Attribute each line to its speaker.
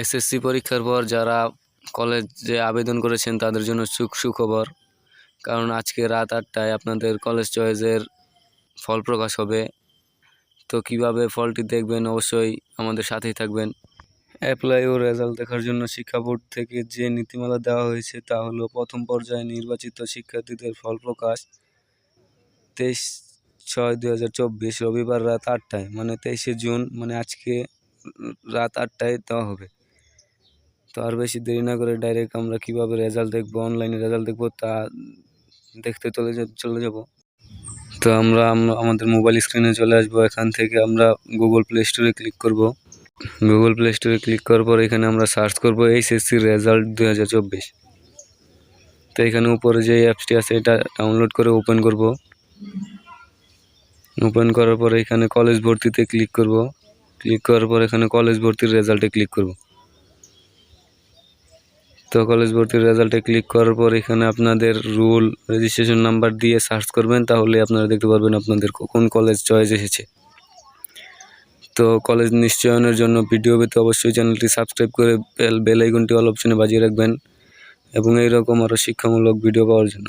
Speaker 1: SSC পরীক্ষার পর যারা কলেজে আবেদন করেছেন তাদের জন্য সুখবর, কারণ আজকে রাত 8টায় আপনাদের কলেজ চয়েসের ফল প্রকাশ হবে। তো কিভাবে ফলটি দেখবেন, অবশ্যই আমাদের সাথেই থাকবেন। অ্যাপ্লাই ও রেজাল্ট দেখার জন্য শিক্ষা বোর্ড থেকে যে নীতিমালা দেওয়া হয়েছে তা হলো, প্রথম পর্যায়ে নির্বাচিত শিক্ষার্থীদের ফল প্রকাশ 23/6/2024 রবিবার রাত 8টায়, মানে 23শে জুন, মানে আজকে রাত 8টায় দেওয়া হবে। তো আর বেশি দেরি না করে ডাইরেক্ট আমরা কিভাবে রেজাল্ট দেখবো, অনলাইনে রেজাল্ট দেখবো তা দেখতে চলে যাব। তো আমরা আমাদের মোবাইল স্ক্রিনে চলে আসবো। এখান থেকে আমরা গুগল প্লে স্টোরে ক্লিক করব। গুগল প্লে স্টোরে ক্লিক করার পর এখানে আমরা সার্চ করব এইচএসসি রেজাল্ট 2024। তো এখানে উপরে যে অ্যাপসটি আছে এটা ডাউনলোড করে ওপেন করব। ওপেন করার পর এখানে কলেজ ভর্তিতে ক্লিক করব। ক্লিক করার পর এখানে কলেজ ভর্তির রেজাল্টে ক্লিক করব। তো কলেজ ভর্তির রেজাল্টে ক্লিক করার পর এখানে আপনাদের রোল রেজিস্ট্রেশন নাম্বার দিয়ে সার্চ করবেন, তাহলে আপনারা দেখতে পারবেন আপনাদের কোন কলেজ চয়েস এসেছে। তো কলেজ নিশ্চয়নের জন্য ভিডিও পেতে অবশ্যই চ্যানেলটি সাবস্ক্রাইব করে বেল আইকনটি অল অপশনে বাজিয়ে রাখবেন, এবং এইরকম আরও শিক্ষামূলক ভিডিও পাওয়ার জন্য।